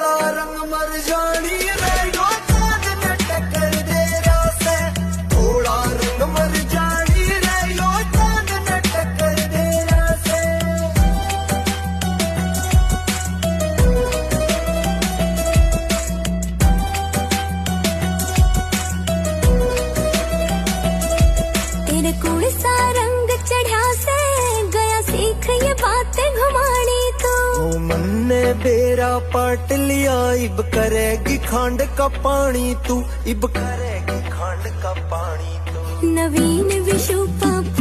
थोड़ा रंग मर जानी रे यो चांद ने टक्कर दे रासे थोड़ा रंग मर जानी रे यो चांद ने टक्कर दे रासे तेरे कोल सा रंग चढ़ा से गया सीख ये बातें घुमानी तो ओ मन ने बेरा पाट लिया इब करेगी खंड का पानी तू इब करेगी खंड का पानी तू नवीन विशु पापा